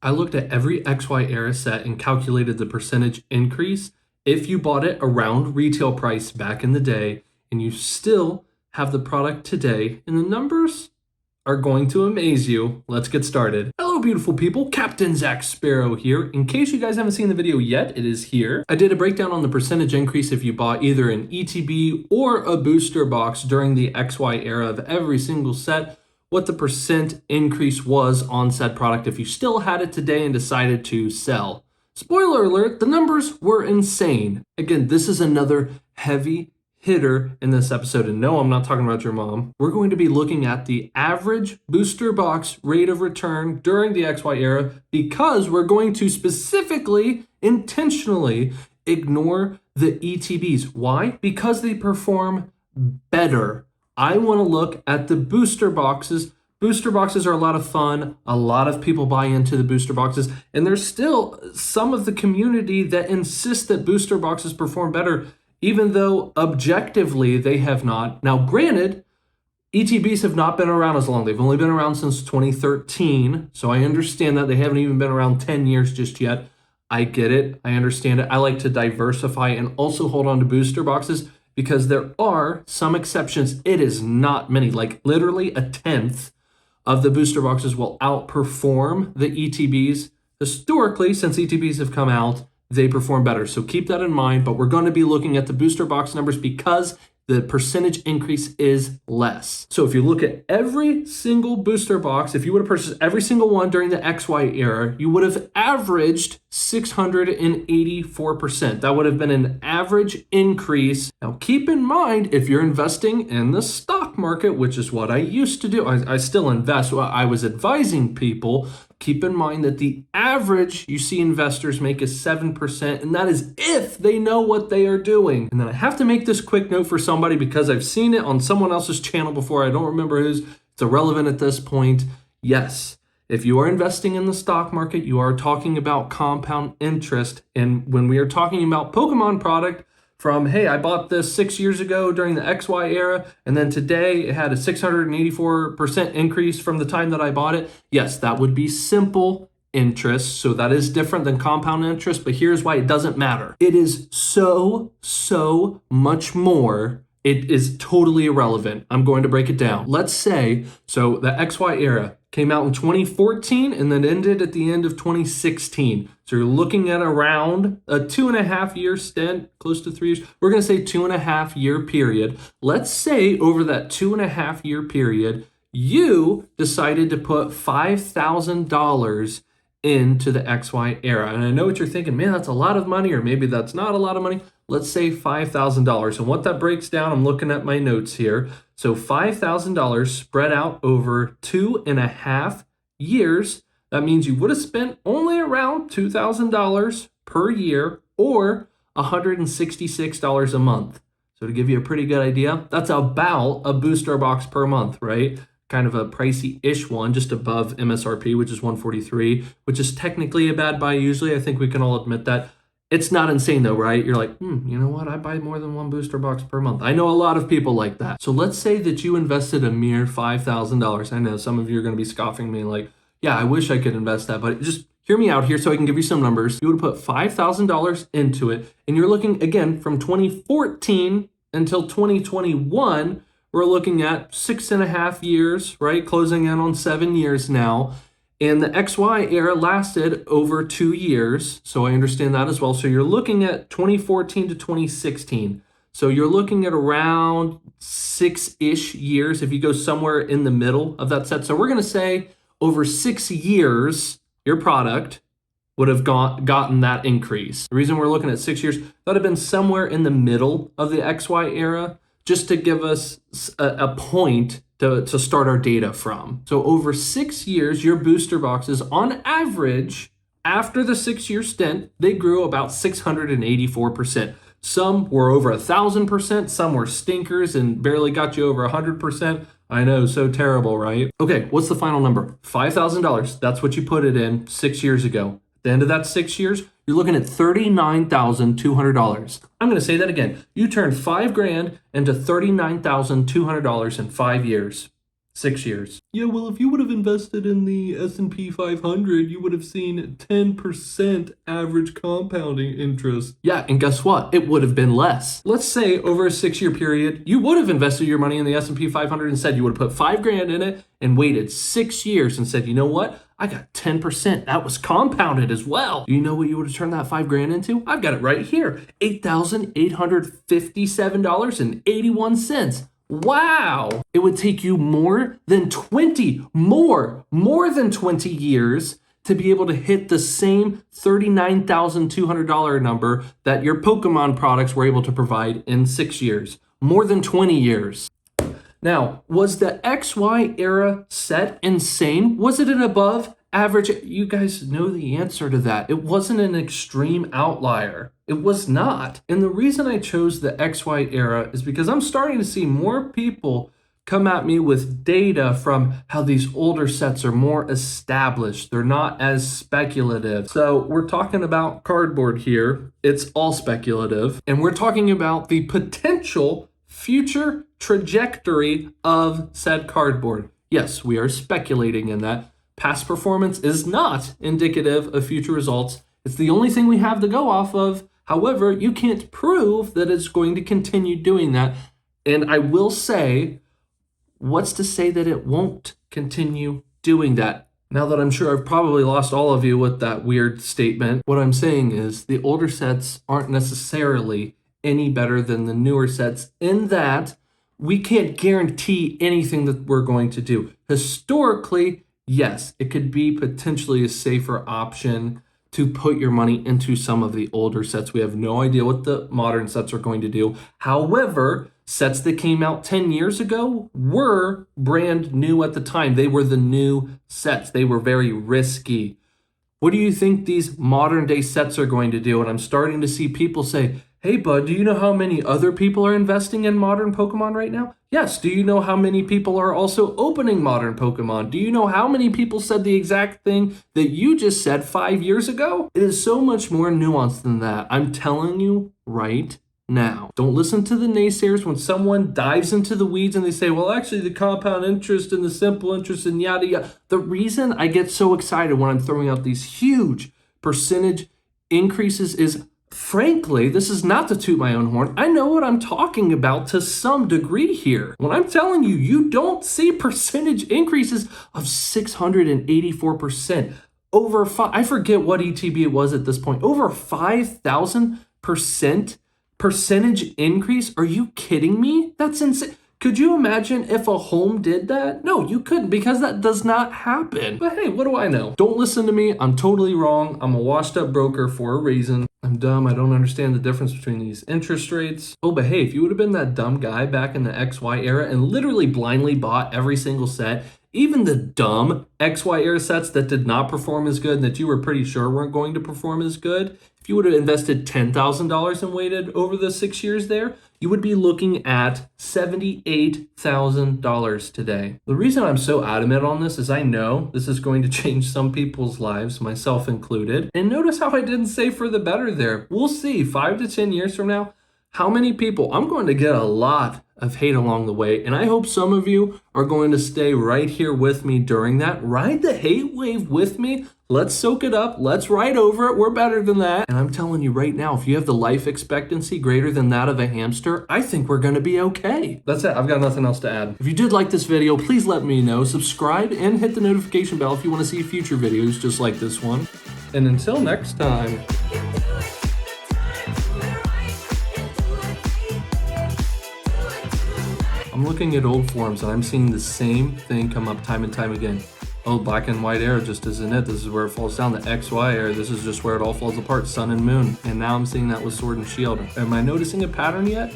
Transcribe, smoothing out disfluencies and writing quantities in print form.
I looked at every XY era set and calculated the percentage increase if you bought it around retail price back in the day and you still have the product today, and the numbers are going to amaze you. Let's get started. Hello, beautiful people. Captain Zach Sparrow here. In case you guys haven't seen the video yet, it is here. I did a breakdown on the percentage increase if you bought either an ETB or a booster box during the XY era of every single set, what the percent increase was on said product if you still had it today and decided to sell. Spoiler alert, the numbers were insane. Again, this is another heavy hitter in this episode, and no, I'm not talking about your mom. We're going to be looking at the average booster box rate of return during the XY era because we're going to specifically, intentionally ignore the ETBs. Why? Because they perform better. I want to look at the booster boxes. Booster boxes are a lot of fun. A lot of people buy into the booster boxes, and there's still some of the community that insist that booster boxes perform better, even though objectively they have not. Now, granted, ETBs have not been around as long. They've only been around since 2013, so I understand that. They haven't even been around 10 years just yet. I get it. I understand it. I like to diversify and also hold on to booster boxes because there are some exceptions. It is not many, like literally a tenth of the booster boxes will outperform the ETBs. Historically, since ETBs have come out, they perform better. So keep that in mind, but we're going to be looking at the booster box numbers because the percentage increase is less. So if you look at every single booster box, if you would have purchased every single one during the XY era, you would have averaged 684%. That would have been an average increase. Now keep in mind, if you're investing in the stock market, which is what I used to do, I still invest. Well, I was advising people, keep in mind that the average you see investors make is 7%, and that is if they know what they are doing. And then I have to make this quick note for somebody because I've seen it on someone else's channel before. I don't remember whose. It's irrelevant at this point. Yes, if you are investing in the stock market, you are talking about compound interest. And when we are talking about Pokemon product, from, hey, I bought this 6 years ago during the XY era, and then today it had a 684% increase from the time that I bought it. Yes, that would be simple interest. So that is different than compound interest, but here's why it doesn't matter. It is so much more. It is totally irrelevant. I'm going to break it down. Let's say, so the XY era came out in 2014 and then ended at the end of 2016. So you're looking at around a 2.5 year stint, close to 3 years. We're going to say 2.5 year period. Let's say over that 2.5 year period, you decided to put $5,000 into the XY era. And I know what you're thinking, man, that's a lot of money, or maybe that's not a lot of money. Let's say $5,000. And what that breaks down, I'm looking at my notes here. So $5,000 spread out over 2.5 years. That means you would have spent only around $2,000 per year or $166 a month. So to give you a pretty good idea, that's about a booster box per month, right? Kind of a pricey-ish one, just above MSRP, which is $143, which is technically a bad buy usually. I think we can all admit that. It's not insane though, right? You're like, you know what? I buy more than one booster box per month. I know a lot of people like that. So let's say that you invested a mere $5,000. I know some of you are going to be scoffing me like, yeah, I wish I could invest that, but just hear me out here so I can give you some numbers. You would put $5,000 into it, and you're looking, again, from 2014 until 2021, we're looking at 6.5 years, right? Closing in on 7 years now. And the XY era lasted over 2 years. So I understand that as well. So you're looking at 2014 to 2016. So you're looking at around 6-ish years if you go somewhere in the middle of that set. So we're going to say over 6 years, your product would have gotten that increase. The reason we're looking at 6 years, that would have been somewhere in the middle of the XY era, just to give us a point to start our data from. So over 6 years, your booster boxes, on average, after the 6-year stint, they grew about 684%. Some were over 1,000%, some were stinkers and barely got you over 100%. I know, so terrible, right? Okay, what's the final number? $5,000. That's what you put it in 6 years ago. At the end of that 6 years, you're looking at $39,200. I'm going to say that again. You turned $5,000 into $39,200 in 5 years. 6 years. Yeah, well, if you would have invested in the S&P 500, you would have seen 10% average compounding interest. Yeah, and guess what? It would have been less. Let's say over a 6-year period, you would have invested your money in the S&P 500 and said you would have put 5 grand in it and waited 6 years and said, you know what? I got 10%. That was compounded as well. You know what you would have turned that 5 grand into? I've got it right here. $8,857.81. Wow. It would take you more than 20 years to be able to hit the same $39,200 number that your Pokemon products were able to provide in 6 years. More than 20 years. Now, was the XY era set insane? Was it an above average? You guys know the answer to that. It wasn't an extreme outlier. It was not. And the reason I chose the XY era is because I'm starting to see more people come at me with data from how these older sets are more established. They're not as speculative. So we're talking about cardboard here. It's all speculative. And we're talking about the potential future trajectory of said cardboard. Yes, we are speculating in that. Past performance is not indicative of future results. It's the only thing we have to go off of. However, you can't prove that it's going to continue doing that. And I will say, what's to say that it won't continue doing that? Now that I'm sure I've probably lost all of you with that weird statement, what I'm saying is the older sets aren't necessarily any better than the newer sets in that we can't guarantee anything that we're going to do. Historically, yes, it could be potentially a safer option to put your money into some of the older sets. We have no idea what the modern sets are going to do. However, sets that came out 10 years ago were brand new at the time. They were the new sets. They were very risky. What do you think these modern day sets are going to do? And I'm starting to see people say, hey, bud, do you know how many other people are investing in modern Pokemon right now? Yes. Do you know how many people are also opening modern Pokemon? Do you know how many people said the exact thing that you just said 5 years ago? It is so much more nuanced than that. I'm telling you right now. Don't listen to the naysayers when someone dives into the weeds and they say, well, actually, the compound interest and the simple interest and yada yada. The reason I get so excited when I'm throwing out these huge percentage increases is, frankly, this is not to toot my own horn. I know what I'm talking about to some degree here. When I'm telling you, you don't see percentage increases of 684%. I forget what ETB it was at this point. Over 5,000% percentage increase? Are you kidding me? That's insane. Could you imagine if a home did that? No, you couldn't, because that does not happen. But hey, what do I know? Don't listen to me. I'm totally wrong. I'm a washed up broker for a reason. I'm dumb. I don't understand the difference between these interest rates. Oh, but hey, if you would have been that dumb guy back in the XY era and literally blindly bought every single set, even the dumb XY era sets that did not perform as good and that you were pretty sure weren't going to perform as good, if you would have invested $10,000 and waited over the 6 years there, you would be looking at $78,000 today. The reason I'm so adamant on this is I know this is going to change some people's lives, myself included. And notice how I didn't say for the better there. We'll see 5 to 10 years from now, how many people, I'm going to get a lot of hate along the way. And I hope some of you are going to stay right here with me during that. Ride the hate wave with me. Let's soak it up. Let's ride over it. We're better than that. And I'm telling you right now, if you have the life expectancy greater than that of a hamster, I think we're going to be okay. That's it. I've got nothing else to add. If you did like this video, please let me know. Subscribe and hit the notification bell if you want to see future videos just like this one. And until next time. I'm looking at old forums and I'm seeing the same thing come up time and time again. Oh, black and white era just isn't it. This is where it falls down. The XY era, this is just where it all falls apart. Sun and moon. And now I'm seeing that with Sword and Shield. Am I noticing a pattern yet?